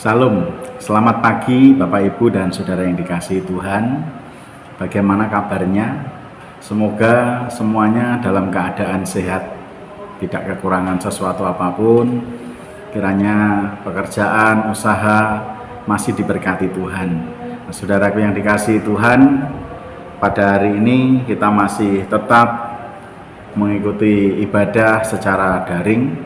Salam, selamat pagi Bapak Ibu dan Saudara yang dikasihi Tuhan. Bagaimana kabarnya? Semoga semuanya dalam keadaan sehat, tidak kekurangan sesuatu apapun. Kiranya pekerjaan, usaha masih diberkati Tuhan. Nah, saudaraku yang dikasihi Tuhan, pada hari ini kita masih tetap mengikuti ibadah secara daring.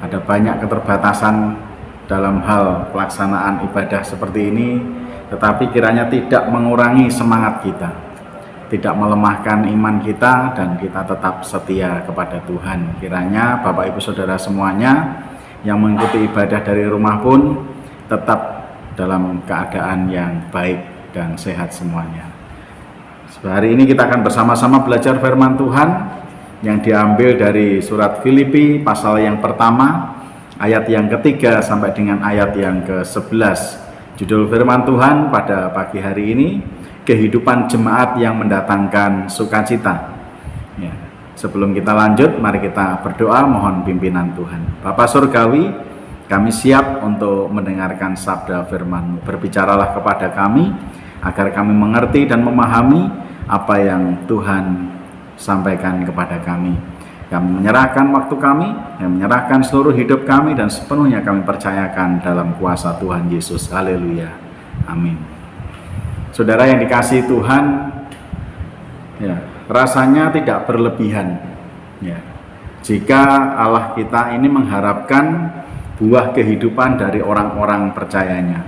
Ada banyak keterbatasan dalam hal pelaksanaan ibadah seperti ini, tetapi kiranya tidak mengurangi semangat kita, tidak melemahkan iman kita, dan kita tetap setia kepada Tuhan. Kiranya Bapak Ibu Saudara semuanya yang mengikuti ibadah dari rumah pun tetap dalam keadaan yang baik dan sehat semuanya. Hari ini kita akan bersama-sama belajar firman Tuhan yang diambil dari surat Filipi pasal yang pertama, ayat yang ketiga sampai dengan ayat yang ke-11. Judul firman Tuhan pada pagi hari ini, kehidupan jemaat yang mendatangkan sukacita. Ya. Sebelum kita lanjut, mari kita berdoa mohon pimpinan Tuhan. Bapa Surgawi, kami siap untuk mendengarkan sabda firman-Mu. Berbicaralah kepada kami agar kami mengerti dan memahami apa yang Tuhan sampaikan kepada kami. Kami menyerahkan waktu kami, yang menyerahkan seluruh hidup kami, dan sepenuhnya kami percayakan dalam kuasa Tuhan Yesus. Haleluya. Amin. Saudara yang dikasihi Tuhan, ya, rasanya tidak berlebihan, ya, jika Allah kita ini mengharapkan buah kehidupan dari orang-orang percayanya,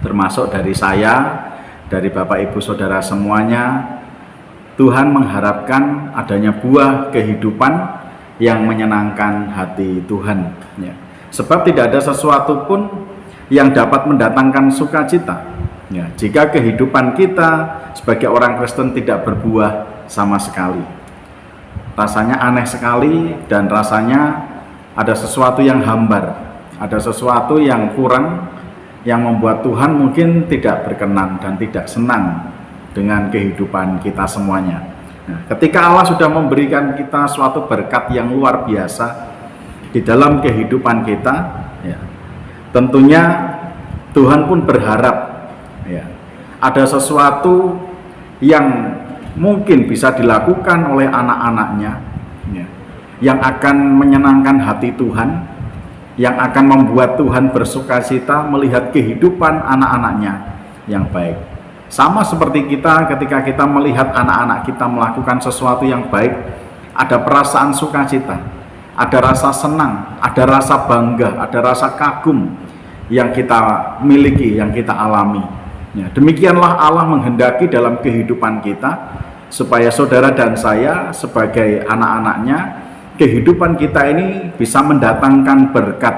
termasuk dari saya, dari Bapak Ibu Saudara semuanya. Tuhan mengharapkan adanya buah kehidupan yang menyenangkan hati Tuhan, ya. Sebab tidak ada sesuatu pun yang dapat mendatangkan sukacita, ya, jika kehidupan kita sebagai orang Kristen tidak berbuah sama sekali. Rasanya aneh sekali, dan rasanya ada sesuatu yang hambar, ada sesuatu yang kurang, yang membuat Tuhan mungkin tidak berkenan dan tidak senang dengan kehidupan kita semuanya. Nah, ketika Allah sudah memberikan kita suatu berkat yang luar biasa di dalam kehidupan kita, ya, tentunya Tuhan pun berharap, ya, ada sesuatu yang mungkin bisa dilakukan oleh anak-anaknya, ya, yang akan menyenangkan hati Tuhan, yang akan membuat Tuhan bersukacita melihat kehidupan anak-anaknya yang baik. Sama seperti kita ketika kita melihat anak-anak kita melakukan sesuatu yang baik, ada perasaan sukacita, ada rasa senang, ada rasa bangga, ada rasa kagum yang kita miliki, yang kita alami. Ya, demikianlah Allah menghendaki dalam kehidupan kita, supaya saudara dan saya sebagai anak-anaknya, kehidupan kita ini bisa mendatangkan berkat,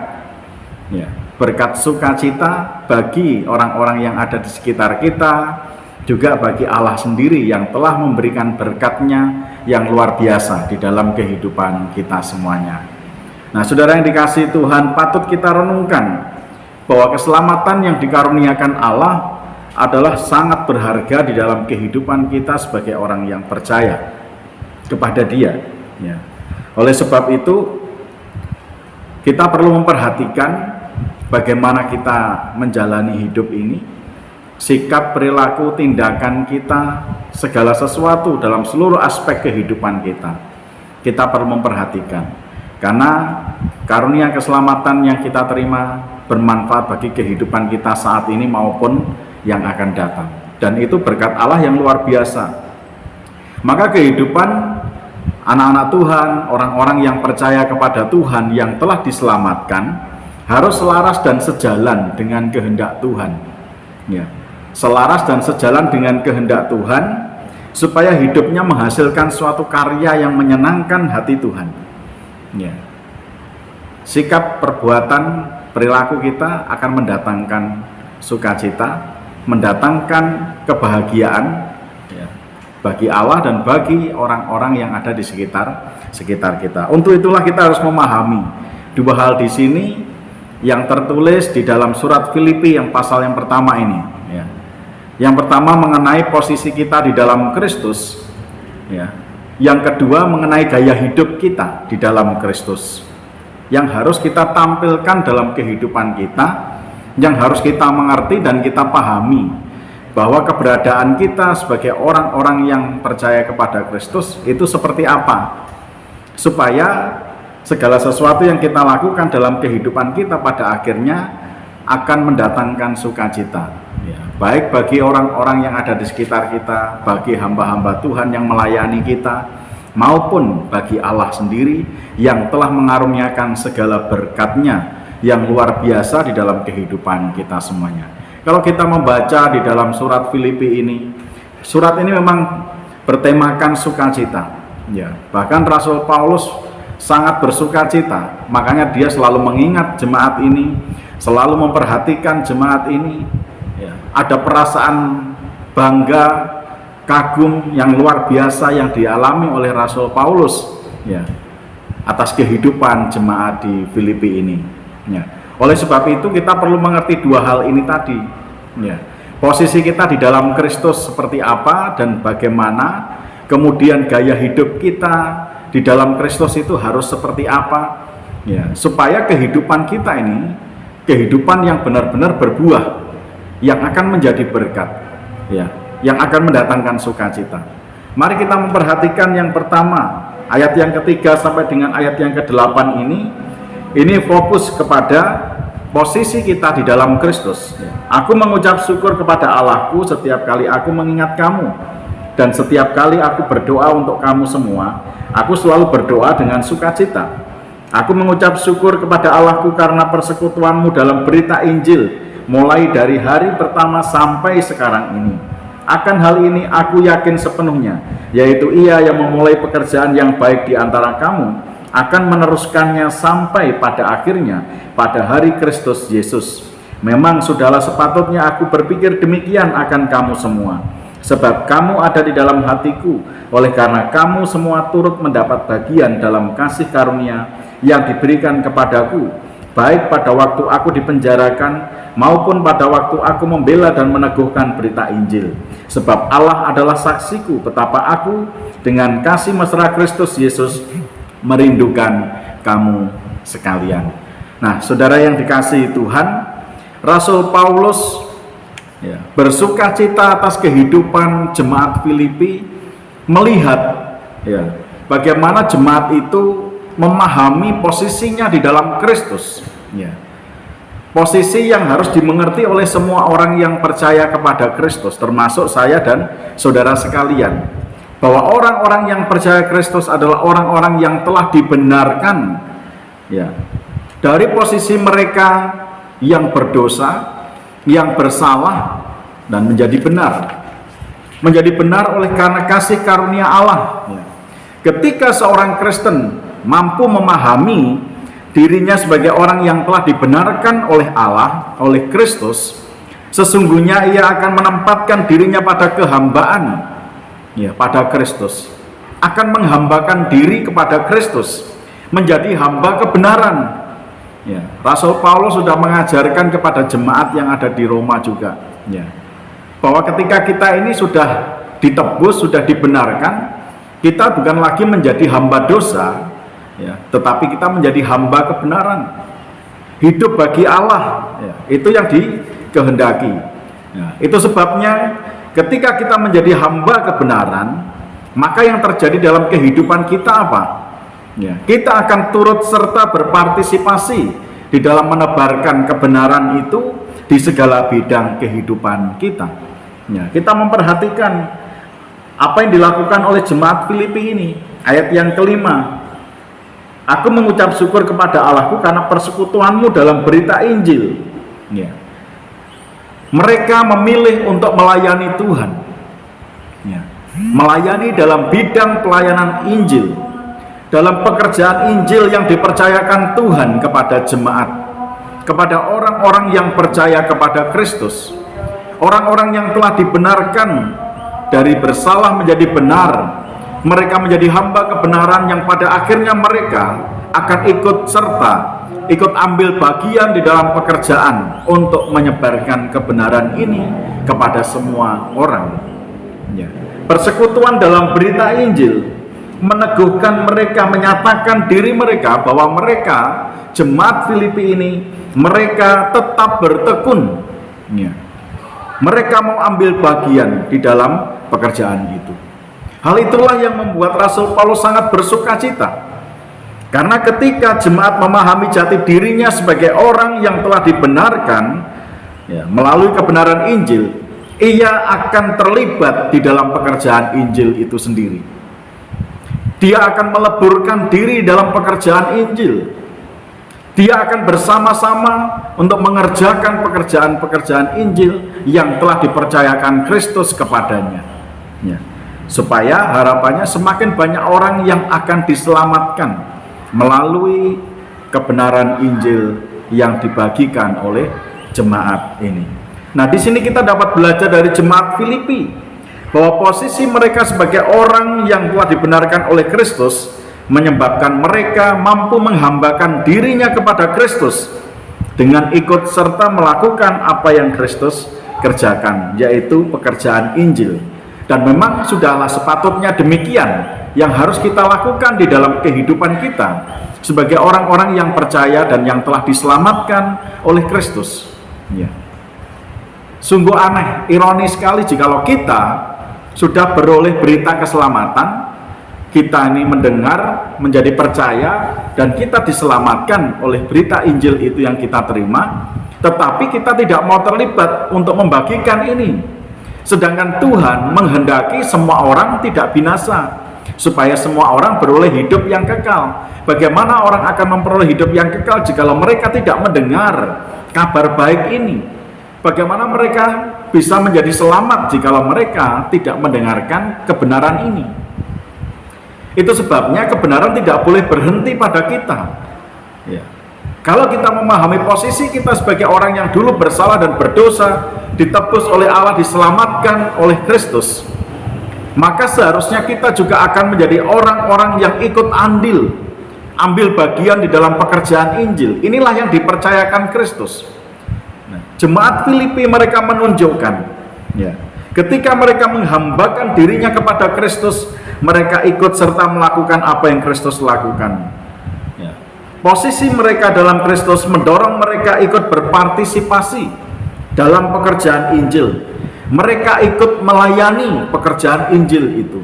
ya, berkat sukacita bagi orang-orang yang ada di sekitar kita, juga bagi Allah sendiri yang telah memberikan berkat-Nya yang luar biasa di dalam kehidupan kita semuanya. Nah, saudara yang dikasihi Tuhan, patut kita renungkan bahwa keselamatan yang dikaruniakan Allah adalah sangat berharga di dalam kehidupan kita sebagai orang yang percaya kepada Dia, ya. Oleh sebab itu, kita perlu memperhatikan bagaimana kita menjalani hidup ini, sikap, perilaku, tindakan kita, segala sesuatu dalam seluruh aspek kehidupan kita. Kita perlu memperhatikan, karena karunia keselamatan yang kita terima bermanfaat bagi kehidupan kita saat ini maupun yang akan datang. Dan itu berkat Allah yang luar biasa. Maka kehidupan anak-anak Tuhan, orang-orang yang percaya kepada Tuhan yang telah diselamatkan, harus selaras dan sejalan dengan kehendak Tuhan, ya. Selaras dan sejalan dengan kehendak Tuhan, supaya hidupnya menghasilkan suatu karya yang menyenangkan hati Tuhan, ya. Sikap, perbuatan, perilaku kita akan mendatangkan sukacita, mendatangkan kebahagiaan, ya, bagi Allah dan bagi orang-orang yang ada di sekitar kita. Untuk itulah kita harus memahami dua hal di sini yang tertulis di dalam surat Filipi yang pasal yang pertama ini, ya. Yang pertama mengenai posisi kita di dalam Kristus, ya. Yang kedua mengenai gaya hidup kita di dalam Kristus, yang harus kita tampilkan dalam kehidupan kita yang harus kita mengerti dan kita pahami, bahwa keberadaan kita sebagai orang-orang yang percaya kepada Kristus itu seperti apa, supaya segala sesuatu yang kita lakukan dalam kehidupan kita pada akhirnya akan mendatangkan sukacita, ya, baik bagi orang-orang yang ada di sekitar kita, bagi hamba-hamba Tuhan yang melayani kita, maupun bagi Allah sendiri yang telah mengaruniakan segala berkat-Nya yang luar biasa di dalam kehidupan kita semuanya. Kalau kita membaca di dalam surat Filipi ini, surat ini memang bertemakan sukacita, ya. Bahkan Rasul Paulus sangat bersukacita, makanya dia selalu mengingat jemaat ini, selalu memperhatikan jemaat ini, ya. Ada perasaan bangga, kagum yang luar biasa yang dialami oleh Rasul Paulus, ya, atas kehidupan jemaat di Filipi ini, ya. Oleh sebab itu kita perlu mengerti dua hal ini tadi, ya. Posisi kita di dalam Kristus seperti apa dan bagaimana, kemudian gaya hidup kita di dalam Kristus itu harus seperti apa, ya, supaya kehidupan kita ini kehidupan yang benar-benar berbuah, yang akan menjadi berkat, ya, yang akan mendatangkan sukacita. Mari kita memperhatikan yang pertama, ayat yang ketiga sampai dengan ayat yang ke-8 ini fokus kepada posisi kita di dalam Kristus. Aku mengucap syukur kepada Allahku setiap kali aku mengingat kamu, dan setiap kali aku berdoa untuk kamu semua, aku selalu berdoa dengan sukacita. Aku mengucap syukur kepada Allahku karena persekutuanmu dalam berita Injil, mulai dari hari pertama sampai sekarang ini. Akan hal ini aku yakin sepenuhnya, yaitu Ia yang memulai pekerjaan yang baik di antara kamu akan meneruskannya sampai pada akhirnya pada hari Kristus Yesus. Memang sudahlah sepatutnya aku berpikir demikian akan kamu semua, sebab kamu ada di dalam hatiku, oleh karena kamu semua turut mendapat bagian dalam kasih karunia yang diberikan kepadaku, baik pada waktu aku dipenjarakan maupun pada waktu aku membela dan meneguhkan berita Injil. Sebab Allah adalah saksiku betapa aku dengan kasih mesra Kristus Yesus merindukan kamu sekalian. Nah, saudara yang dikasihi Tuhan, Rasul Paulus, ya, bersuka cita atas kehidupan jemaat Filipi, melihat, ya, bagaimana jemaat itu memahami posisinya di dalam Kristus, ya. Posisi yang harus dimengerti oleh semua orang yang percaya kepada Kristus, termasuk saya dan saudara sekalian, bahwa orang-orang yang percaya Kristus adalah orang-orang yang telah dibenarkan, ya, dari posisi mereka yang berdosa, yang bersalah, dan menjadi benar oleh karena kasih karunia Allah, ya. Ketika seorang Kristen mampu memahami dirinya sebagai orang yang telah dibenarkan oleh Allah, oleh Kristus, sesungguhnya ia akan menempatkan dirinya pada kehambaan, ya, pada Kristus, akan menghambakan diri kepada Kristus, menjadi hamba kebenaran, ya. Rasul Paulus sudah mengajarkan kepada jemaat yang ada di Roma juga, ya, bahwa ketika kita ini sudah ditebus, sudah dibenarkan, kita bukan lagi menjadi hamba dosa, ya, tetapi kita menjadi hamba kebenaran, hidup bagi Allah, ya, itu yang dikehendaki, ya. Itu sebabnya ketika kita menjadi hamba kebenaran, maka yang terjadi dalam kehidupan kita apa? Ya, kita akan turut serta berpartisipasi di dalam menebarkan kebenaran itu di segala bidang kehidupan kita. Ya, kita memperhatikan apa yang dilakukan oleh jemaat Filipi ini. Ayat yang kelima, aku mengucap syukur kepada Allahku karena persekutuanmu dalam berita Injil. Ya. Mereka memilih untuk melayani Tuhan, ya, melayani dalam bidang pelayanan Injil, dalam pekerjaan Injil yang dipercayakan Tuhan kepada jemaat, kepada orang-orang yang percaya kepada Kristus, orang-orang yang telah dibenarkan dari bersalah menjadi benar. Mereka menjadi hamba kebenaran yang pada akhirnya mereka akan ikut serta, ikut ambil bagian di dalam pekerjaan untuk menyebarkan kebenaran ini kepada semua orang, ya. Persekutuan dalam berita Injil meneguhkan mereka, menyatakan diri mereka bahwa mereka, jemaat Filipi ini, mereka tetap bertekun. Ya. Mereka mau ambil bagian di dalam pekerjaan itu. Hal itulah yang membuat Rasul Paulus sangat bersuka cita. Karena ketika jemaat memahami jati dirinya sebagai orang yang telah dibenarkan melalui kebenaran Injil, ia akan terlibat di dalam pekerjaan Injil itu sendiri. Dia akan meleburkan diri dalam pekerjaan Injil. Dia akan bersama-sama untuk mengerjakan pekerjaan-pekerjaan Injil yang telah dipercayakan Kristus kepadanya. Supaya harapannya semakin banyak orang yang akan diselamatkan melalui kebenaran Injil yang dibagikan oleh jemaat ini. Nah, di sini kita dapat belajar dari jemaat Filipi bahwa posisi mereka sebagai orang yang telah dibenarkan oleh Kristus menyebabkan mereka mampu menghambakan dirinya kepada Kristus dengan ikut serta melakukan apa yang Kristus kerjakan, yaitu pekerjaan Injil. Dan memang sudahlah sepatutnya demikian yang harus kita lakukan di dalam kehidupan kita sebagai orang-orang yang percaya dan yang telah diselamatkan oleh Kristus. Sungguh aneh, ironis sekali jikalau kita sudah beroleh berita keselamatan, kita ini mendengar, menjadi percaya, dan kita diselamatkan oleh berita Injil itu yang kita terima, tetapi kita tidak mau terlibat untuk membagikan ini. Sedangkan Tuhan menghendaki semua orang tidak binasa, supaya semua orang beroleh hidup yang kekal. Bagaimana orang akan memperoleh hidup yang kekal jikalau mereka tidak mendengar kabar baik ini? Bagaimana mereka bisa menjadi selamat jikalau mereka tidak mendengarkan kebenaran ini? Itu sebabnya kebenaran tidak boleh berhenti pada kita. Kalau kita memahami posisi kita sebagai orang yang dulu bersalah dan berdosa, ditebus oleh Allah, diselamatkan oleh Kristus, maka seharusnya kita juga akan menjadi orang-orang yang ikut ambil bagian di dalam pekerjaan Injil. Inilah yang dipercayakan Kristus. Jemaat Filipi mereka menunjukkan, ketika mereka menghambakan dirinya kepada Kristus, mereka ikut serta melakukan apa yang Kristus lakukan. Posisi mereka dalam Kristus mendorong mereka ikut berpartisipasi dalam pekerjaan Injil. Mereka ikut melayani pekerjaan Injil itu.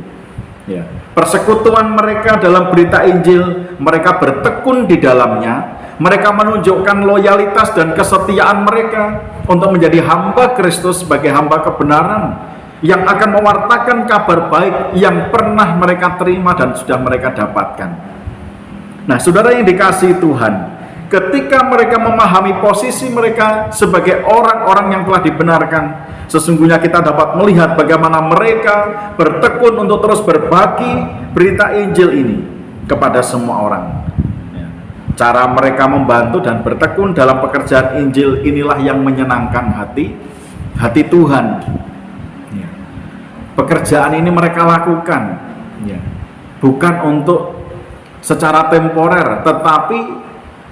Persekutuan mereka dalam berita Injil, mereka bertekun di dalamnya. Mereka menunjukkan loyalitas dan kesetiaan mereka untuk menjadi hamba Kristus sebagai hamba kebenaran yang akan mewartakan kabar baik yang pernah mereka terima dan sudah mereka dapatkan. Nah, saudara yang dikasihi Tuhan, ketika mereka memahami posisi mereka sebagai orang-orang yang telah dibenarkan, sesungguhnya kita dapat melihat bagaimana mereka bertekun untuk terus berbagi berita Injil ini kepada semua orang. Cara mereka membantu dan bertekun dalam pekerjaan Injil inilah yang menyenangkan hati Tuhan. Pekerjaan ini mereka lakukan bukan untuk secara temporer, tetapi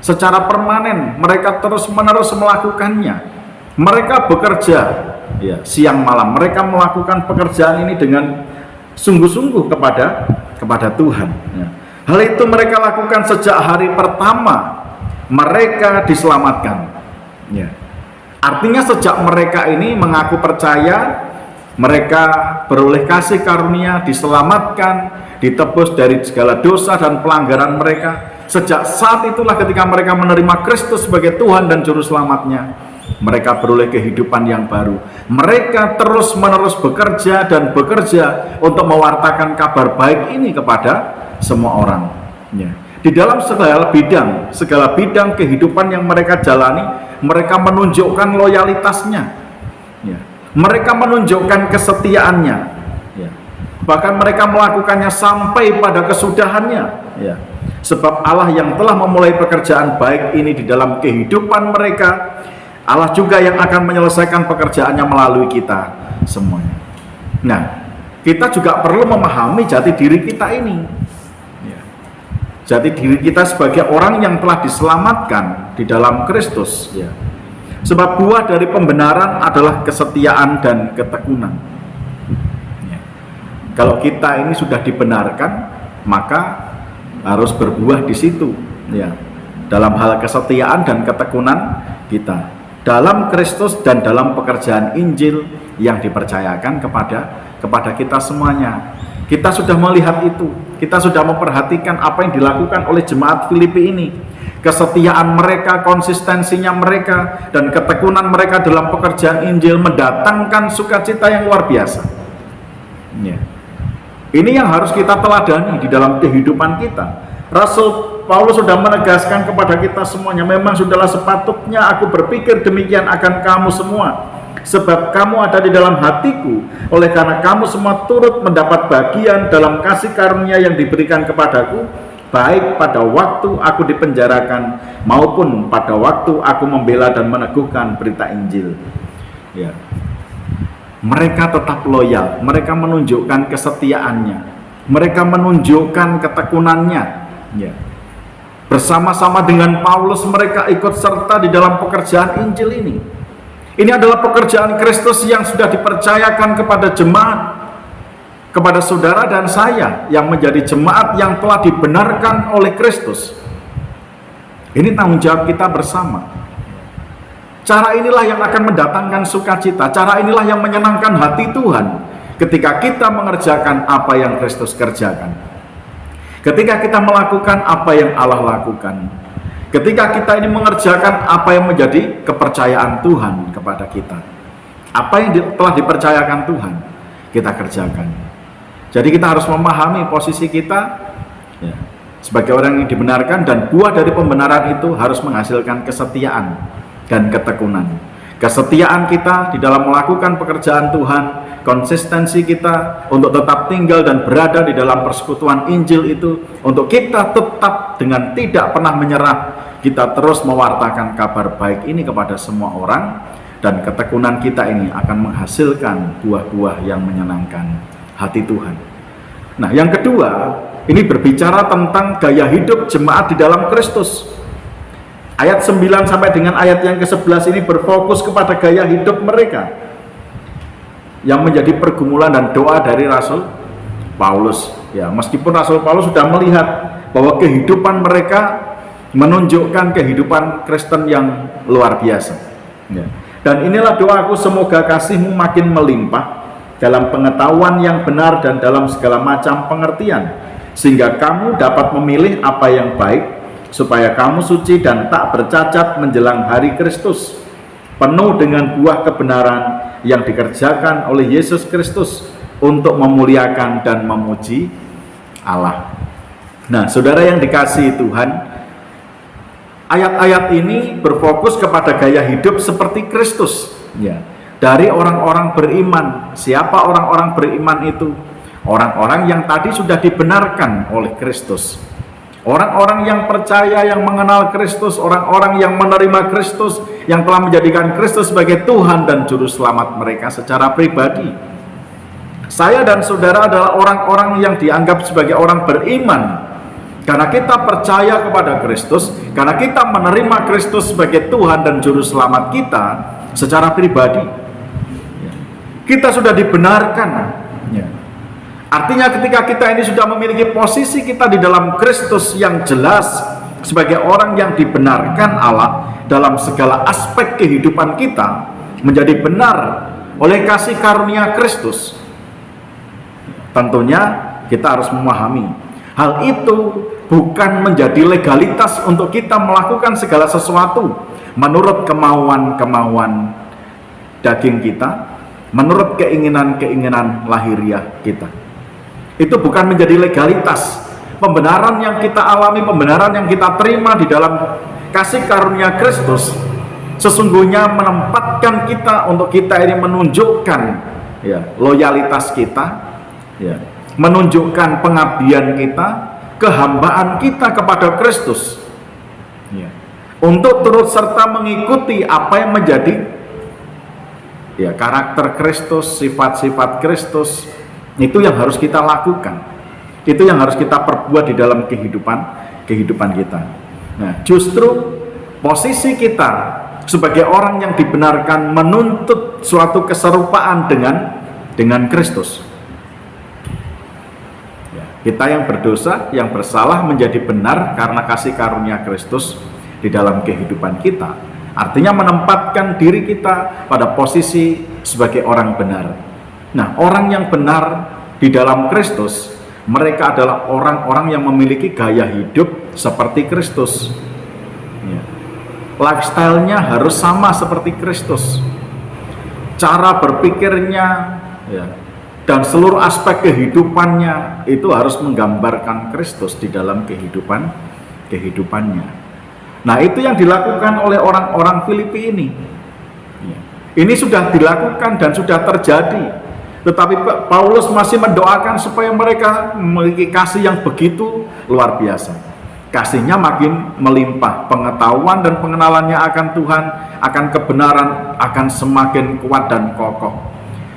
secara permanen. Mereka terus-menerus melakukannya. Mereka bekerja siang malam. Mereka melakukan pekerjaan ini dengan sungguh-sungguh kepada Tuhan. Hal itu mereka lakukan sejak hari pertama mereka diselamatkan. Artinya sejak mereka ini mengaku percaya, mereka beroleh kasih karunia, diselamatkan, ditebus dari segala dosa dan pelanggaran mereka. Sejak saat itulah ketika mereka menerima Kristus sebagai Tuhan dan Juru Selamatnya, mereka beroleh kehidupan yang baru. Mereka terus-menerus bekerja untuk mewartakan kabar baik ini kepada semua orang. Di dalam segala bidang kehidupan yang mereka jalani, mereka menunjukkan loyalitasnya. Mereka menunjukkan kesetiaannya. Bahkan mereka melakukannya sampai pada kesudahannya. Sebab Allah yang telah memulai pekerjaan baik ini di dalam kehidupan mereka, Allah juga yang akan menyelesaikan pekerjaannya melalui kita semuanya. Nah, kita juga perlu memahami jati diri kita ini. Jati diri kita sebagai orang yang telah diselamatkan di dalam Kristus. Sebab buah dari pembenaran adalah kesetiaan dan ketekunan. Kalau kita ini sudah dibenarkan, maka harus berbuah di situ. dalam hal kesetiaan dan ketekunan kita dalam Kristus dan dalam pekerjaan Injil yang dipercayakan kepada kita semuanya. Kita sudah melihat itu, kita sudah memperhatikan apa yang dilakukan oleh jemaat Filipi ini. Kesetiaan mereka, konsistensinya mereka, dan ketekunan mereka dalam pekerjaan Injil mendatangkan sukacita yang luar biasa. Ya. Ini yang harus kita teladani di dalam kehidupan kita. Rasul Paulus sudah menegaskan kepada kita semuanya, memang sudahlah sepatutnya aku berpikir demikian akan kamu semua, sebab kamu ada di dalam hatiku, oleh karena kamu semua turut mendapat bagian dalam kasih karunia yang diberikan kepadaku, baik pada waktu aku dipenjarakan maupun pada waktu aku membela dan meneguhkan berita Injil. Ya. Mereka tetap loyal, mereka menunjukkan kesetiaannya, mereka menunjukkan ketekunannya. Ya. Bersama-sama dengan Paulus mereka ikut serta di dalam pekerjaan Injil ini. Ini adalah pekerjaan Kristus yang sudah dipercayakan kepada jemaat, kepada saudara dan saya yang menjadi jemaat yang telah dibenarkan oleh Kristus. Ini tanggung jawab kita bersama. Cara inilah yang akan mendatangkan sukacita, cara inilah yang menyenangkan hati Tuhan ketika kita mengerjakan apa yang Kristus kerjakan. Ketika kita melakukan apa yang Allah lakukan. Ketika kita ini mengerjakan apa yang menjadi kepercayaan Tuhan kepada kita. Apa yang telah dipercayakan Tuhan, kita kerjakan. Jadi kita harus memahami posisi kita ya, sebagai orang yang dibenarkan, dan buah dari pembenaran itu harus menghasilkan kesetiaan dan ketekunan. Kesetiaan kita di dalam melakukan pekerjaan Tuhan, konsistensi kita untuk tetap tinggal dan berada di dalam persekutuan Injil itu, untuk kita tetap dengan tidak pernah menyerah, kita terus mewartakan kabar baik ini kepada semua orang, dan ketekunan kita ini akan menghasilkan buah-buah yang menyenangkan hati Tuhan. Nah, yang kedua, ini berbicara tentang gaya hidup jemaat di dalam Kristus. Ayat 9 sampai dengan ayat yang ke-11 ini berfokus kepada gaya hidup mereka yang menjadi pergumulan dan doa dari Rasul Paulus. Ya, meskipun Rasul Paulus sudah melihat bahwa kehidupan mereka menunjukkan kehidupan Kristen yang luar biasa. Ya. Dan inilah doaku, semoga kasihmu makin melimpah dalam pengetahuan yang benar dan dalam segala macam pengertian, sehingga kamu dapat memilih apa yang baik, supaya kamu suci dan tak bercacat menjelang hari Kristus, penuh dengan buah kebenaran yang dikerjakan oleh Yesus Kristus untuk memuliakan dan memuji Allah. Nah, saudara yang dikasihi Tuhan, ayat-ayat ini berfokus kepada gaya hidup seperti Kristus. Ya, dari orang-orang beriman. Siapa orang-orang beriman itu? Orang-orang yang tadi sudah dibenarkan oleh Kristus. Orang-orang yang percaya, yang mengenal Kristus, orang-orang yang menerima Kristus, yang telah menjadikan Kristus sebagai Tuhan dan Juru Selamat mereka secara pribadi. Saya dan saudara adalah orang-orang yang dianggap sebagai orang beriman, karena kita percaya kepada Kristus, karena kita menerima Kristus sebagai Tuhan dan Juru Selamat kita secara pribadi. Kita sudah dibenarkan. Artinya ketika kita ini sudah memiliki posisi kita di dalam Kristus yang jelas sebagai orang yang dibenarkan Allah dalam segala aspek kehidupan kita, menjadi benar oleh kasih karunia Kristus, tentunya kita harus memahami hal itu bukan menjadi legalitas untuk kita melakukan segala sesuatu menurut kemauan-kemauan daging kita, menurut keinginan-keinginan lahiriah kita. Itu bukan menjadi legalitas. Pembenaran yang kita alami, pembenaran yang kita terima di dalam kasih karunia Kristus, sesungguhnya menempatkan kita untuk kita ini menunjukkan ya, loyalitas kita, ya, menunjukkan pengabdian kita, kehambaan kita kepada Kristus, ya, untuk turut serta mengikuti apa yang menjadi ya, karakter Kristus, sifat-sifat Kristus. Itu yang harus kita lakukan, itu yang harus kita perbuat di dalam kehidupan kita. Nah, justru posisi kita sebagai orang yang dibenarkan menuntut suatu keserupaan dengan Kristus. Ya, kita yang berdosa, yang bersalah menjadi benar karena kasih karunia Kristus, di dalam kehidupan kita. Artinya menempatkan diri kita pada posisi sebagai orang benar. Nah, orang yang benar di dalam Kristus, mereka adalah orang-orang yang memiliki gaya hidup seperti Kristus. Ya. Lifestyle-nya harus sama seperti Kristus. Cara berpikirnya, ya, dan seluruh aspek kehidupannya itu harus menggambarkan Kristus di dalam kehidupannya. Nah, itu yang dilakukan oleh orang-orang Filipi ini. Ya. Ini sudah dilakukan dan sudah terjadi. Tetapi Paulus masih mendoakan supaya mereka memiliki kasih yang begitu luar biasa. Kasihnya makin melimpah, pengetahuan dan pengenalannya akan Tuhan, akan kebenaran akan semakin kuat dan kokoh,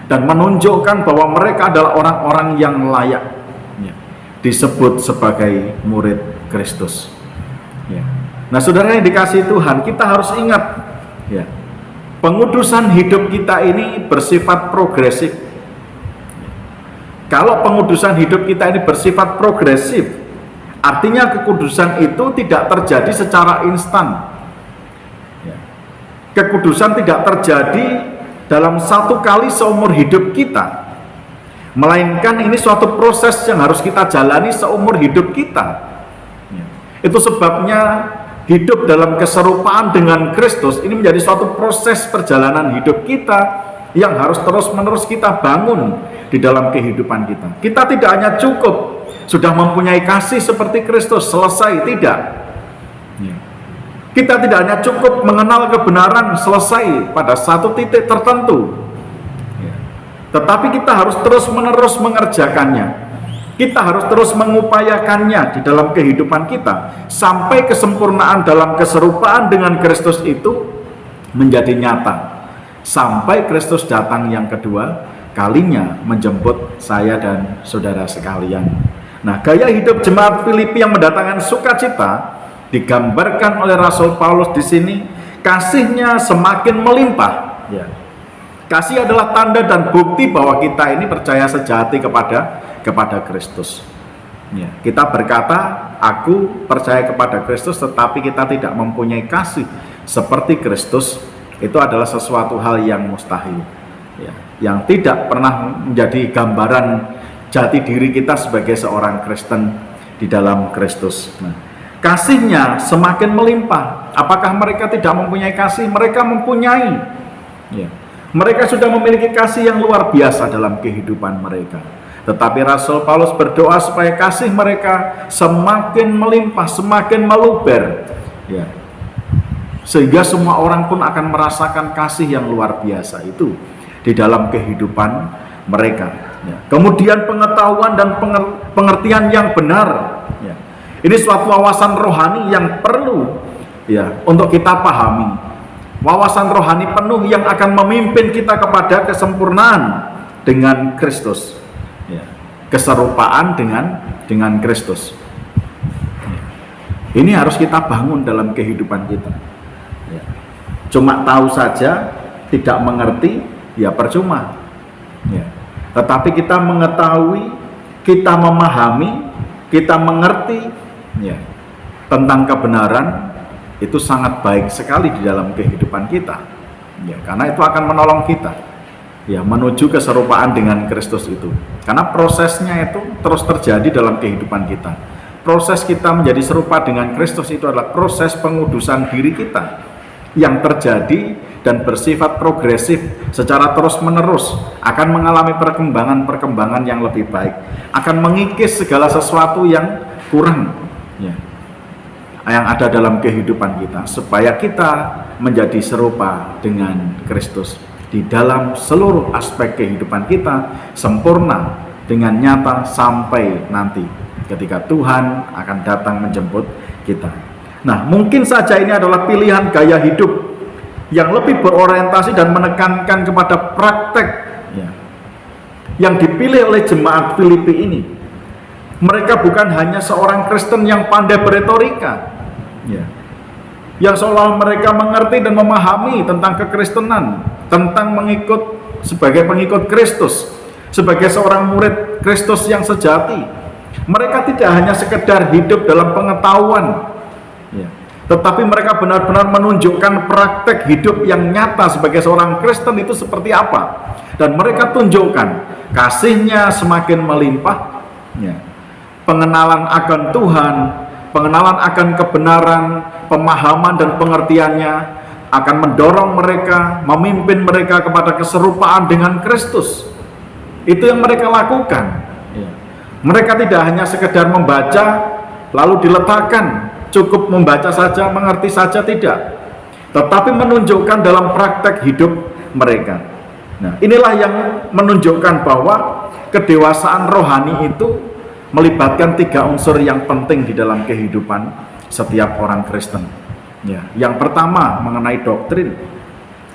dan menunjukkan bahwa mereka adalah orang-orang yang layak, ya, disebut sebagai murid Kristus. Ya. Nah, saudara yang dikasihi Tuhan, kita harus ingat, ya, pengudusan hidup kita ini bersifat progresif. Kalau pengudusan hidup kita ini bersifat progresif, artinya kekudusan itu tidak terjadi secara instan. Ya. Kekudusan tidak terjadi dalam satu kali seumur hidup kita, melainkan ini suatu proses yang harus kita jalani seumur hidup kita. Ya. Itu sebabnya hidup dalam keserupaan dengan Kristus ini menjadi suatu proses perjalanan hidup kita yang harus terus-menerus kita bangun di dalam kehidupan kita. Kita tidak hanya cukup sudah mempunyai kasih seperti Kristus, selesai, tidak. Ya. Kita tidak hanya cukup mengenal kebenaran, selesai pada satu titik tertentu. Ya. Tetapi kita harus terus-menerus mengerjakannya. Kita harus terus mengupayakannya di dalam kehidupan kita sampai kesempurnaan dalam keserupaan dengan Kristus itu menjadi nyata. Sampai Kristus datang yang kedua kalinya menjemput saya dan saudara sekalian. Nah, gaya hidup jemaat Filipi yang mendatangkan sukacita digambarkan oleh Rasul Paulus di sini. Kasihnya semakin melimpah. Ya. Kasih adalah tanda dan bukti bahwa kita ini percaya sejati kepada Kristus. Ya. Kita berkata, aku percaya kepada Kristus, tetapi kita tidak mempunyai kasih seperti Kristus. Itu adalah sesuatu hal yang mustahil, ya, yang tidak pernah menjadi gambaran jati diri kita sebagai seorang Kristen di dalam Kristus. Nah, kasihnya semakin melimpah. Apakah mereka tidak mempunyai kasih? Mereka mempunyai. Ya. Mereka sudah memiliki kasih yang luar biasa dalam kehidupan mereka. Tetapi Rasul Paulus berdoa supaya kasih mereka semakin melimpah, semakin meluber. Ya. Sehingga semua orang pun akan merasakan kasih yang luar biasa itu di dalam kehidupan mereka. Ya. Kemudian pengetahuan dan pengertian yang benar. Ya. Ini suatu wawasan rohani yang perlu, ya, untuk kita pahami. Wawasan rohani penuh yang akan memimpin kita kepada kesempurnaan dengan Kristus. Ya. Keserupaan dengan Kristus. Ya. Ini harus kita bangun dalam kehidupan kita. Ya. Cuma tahu saja, tidak mengerti, ya percuma. Ya. Tetapi kita mengetahui, kita memahami, kita mengerti, ya, tentang kebenaran, itu sangat baik sekali di dalam kehidupan kita. Ya, karena itu akan menolong kita, ya, menuju keserupaan dengan Kristus itu. Karena prosesnya itu terus terjadi dalam kehidupan kita. Proses kita menjadi serupa dengan Kristus itu adalah proses pengudusan diri kita yang terjadi dan bersifat progresif secara terus-menerus, akan mengalami perkembangan-perkembangan yang lebih baik, akan mengikis segala sesuatu yang kurang, ya, yang ada dalam kehidupan kita, supaya kita menjadi serupa dengan Kristus di dalam seluruh aspek kehidupan kita, sempurna dengan nyata sampai nanti ketika Tuhan akan datang menjemput kita. Nah, mungkin saja ini adalah pilihan gaya hidup yang lebih berorientasi dan menekankan kepada praktek, ya, yang dipilih oleh jemaat Filipi ini. Mereka bukan hanya seorang Kristen yang pandai beretorika, ya, yang seolah mereka mengerti dan memahami tentang kekristenan, tentang sebagai pengikut Kristus, sebagai seorang murid Kristus yang sejati. Mereka tidak hanya sekedar hidup dalam pengetahuan, ya, tetapi mereka benar-benar menunjukkan praktek hidup yang nyata sebagai seorang Kristen itu seperti apa. Dan mereka tunjukkan kasihnya semakin melimpah, ya. Pengenalan akan Tuhan, pengenalan akan kebenaran, pemahaman dan pengertiannya akan mendorong mereka, memimpin mereka kepada keserupaan dengan Kristus. Itu yang mereka lakukan, ya. Mereka tidak hanya sekedar membaca lalu diletakkan, cukup membaca saja, mengerti saja, tidak, tetapi menunjukkan dalam praktek hidup mereka. Nah, inilah yang menunjukkan bahwa kedewasaan rohani itu melibatkan 3 unsur yang penting di dalam kehidupan setiap orang Kristen. Ya, yang pertama mengenai doktrin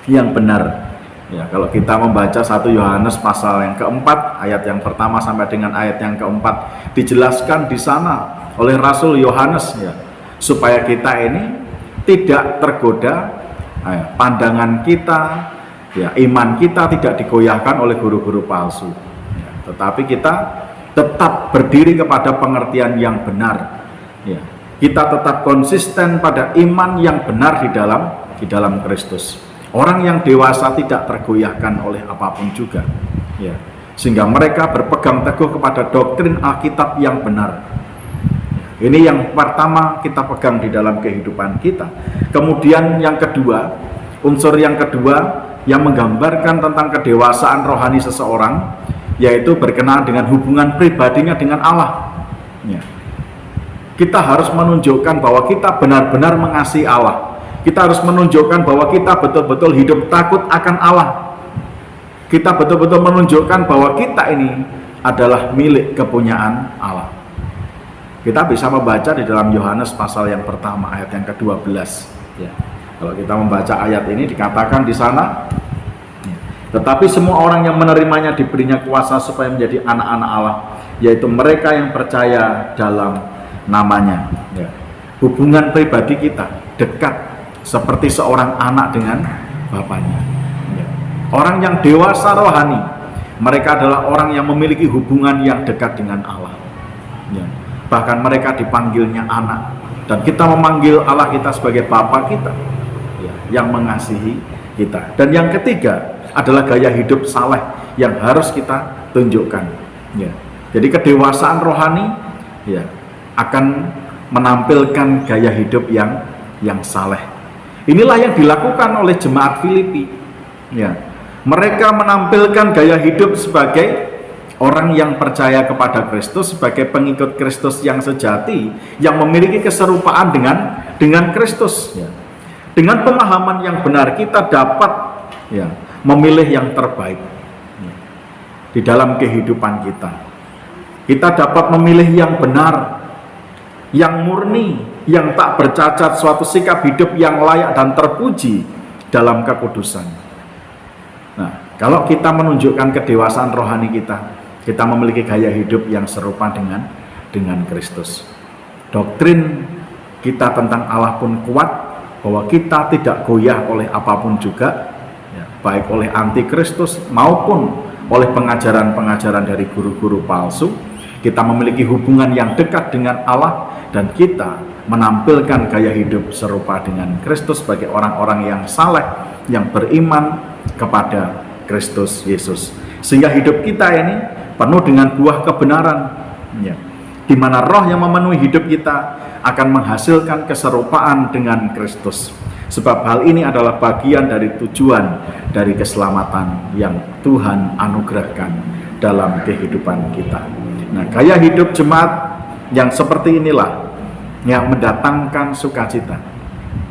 yang benar. Ya, kalau kita membaca 1 Yohanes pasal yang keempat, ayat yang pertama sampai dengan ayat yang keempat, dijelaskan di sana oleh Rasul Yohanes, ya, supaya kita ini tidak tergoda, pandangan kita, ya, iman kita tidak digoyahkan oleh guru-guru palsu, ya, tetapi kita tetap berdiri kepada pengertian yang benar, ya. Kita tetap konsisten pada iman yang benar di dalam Kristus. Orang yang dewasa tidak tergoyahkan oleh apapun juga, ya, sehingga mereka berpegang teguh kepada doktrin Alkitab yang benar. Ini yang pertama kita pegang di dalam kehidupan kita. Kemudian yang kedua, unsur yang kedua yang menggambarkan tentang kedewasaan rohani seseorang, yaitu berkenaan dengan hubungan pribadinya dengan Allah, ya. Kita harus menunjukkan bahwa kita benar-benar mengasihi Allah. Kita harus menunjukkan bahwa kita betul-betul hidup takut akan Allah. Kita betul-betul menunjukkan bahwa kita ini adalah milik kepunyaan Allah. Kita bisa membaca di dalam Yohanes pasal yang pertama ayat yang ke-12, ya. Kalau kita membaca ayat ini dikatakan di sana, ya, tetapi semua orang yang menerimanya diberinya kuasa supaya menjadi anak-anak Allah, yaitu mereka yang percaya dalam namanya, ya. Hubungan pribadi kita dekat seperti seorang anak dengan bapaknya, ya. Orang yang dewasa rohani, mereka adalah orang yang memiliki hubungan yang dekat dengan Allah, ya. Bahkan mereka dipanggilnya anak, dan kita memanggil Allah kita sebagai Bapa kita, ya, yang mengasihi kita. Dan yang ketiga adalah gaya hidup saleh yang harus kita tunjukkan, ya. Jadi kedewasaan rohani, ya, akan menampilkan gaya hidup yang saleh. Inilah yang dilakukan oleh jemaat Filipi, ya. Mereka menampilkan gaya hidup sebagai orang yang percaya kepada Kristus, sebagai pengikut Kristus yang sejati, yang memiliki keserupaan dengan Kristus, ya. Dengan pemahaman yang benar kita dapat, ya, memilih yang terbaik, ya, di dalam kehidupan kita. Kita dapat memilih yang benar, yang murni, yang tak bercacat, suatu sikap hidup yang layak dan terpuji dalam kekudusan. Nah, kalau kita menunjukkan kedewasaan rohani kita memiliki gaya hidup yang serupa dengan Kristus. Doktrin kita tentang Allah pun kuat, bahwa kita tidak goyah oleh apapun juga, ya, baik oleh antikristus maupun oleh pengajaran-pengajaran dari guru-guru palsu. Kita memiliki hubungan yang dekat dengan Allah, dan kita menampilkan gaya hidup serupa dengan Kristus sebagai orang-orang yang saleh, yang beriman kepada Kristus Yesus. Sehingga hidup kita ini penuh dengan buah kebenaran, ya, di mana roh yang memenuhi hidup kita akan menghasilkan keserupaan dengan Kristus. Sebab hal ini adalah bagian dari tujuan dari keselamatan yang Tuhan anugerahkan dalam kehidupan kita. Nah, gaya hidup jemaat yang seperti inilah yang mendatangkan sukacita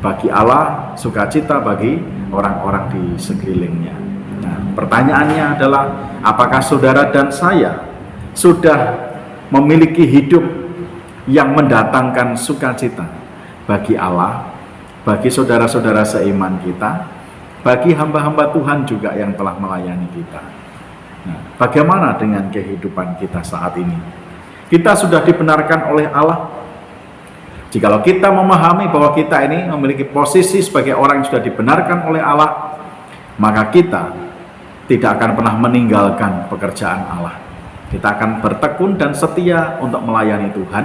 bagi Allah, sukacita bagi orang-orang di sekelilingnya. Nah, pertanyaannya adalah, apakah saudara dan saya sudah memiliki hidup yang mendatangkan sukacita bagi Allah, bagi saudara-saudara seiman kita, bagi hamba-hamba Tuhan juga yang telah melayani kita? Nah, bagaimana dengan kehidupan kita saat ini? Kita sudah dibenarkan oleh Allah? Jikalau kita memahami bahwa kita ini memiliki posisi sebagai orang yang sudah dibenarkan oleh Allah, maka kita tidak akan pernah meninggalkan pekerjaan Allah. Kita akan bertekun dan setia untuk melayani Tuhan,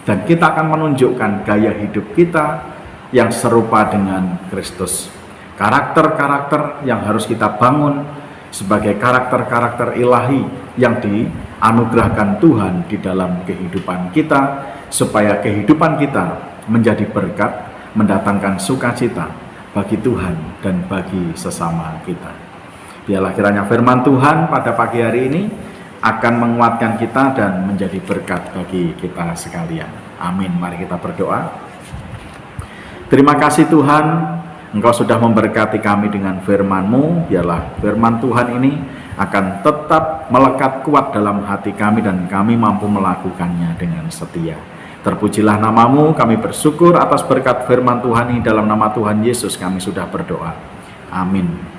dan kita akan menunjukkan gaya hidup kita yang serupa dengan Kristus. Karakter-karakter yang harus kita bangun sebagai karakter-karakter ilahi yang dianugerahkan Tuhan di dalam kehidupan kita, supaya kehidupan kita menjadi berkat, mendatangkan sukacita bagi Tuhan dan bagi sesama kita. Biarlah kiranya firman Tuhan pada pagi hari ini akan menguatkan kita dan menjadi berkat bagi kita sekalian. Amin. Mari kita berdoa. Terima kasih Tuhan, Engkau sudah memberkati kami dengan firman-Mu. Biarlah firman Tuhan ini akan tetap melekat kuat dalam hati kami dan kami mampu melakukannya dengan setia. Terpujilah nama-Mu, kami bersyukur atas berkat firman Tuhan ini. Dalam nama Tuhan Yesus kami sudah berdoa. Amin.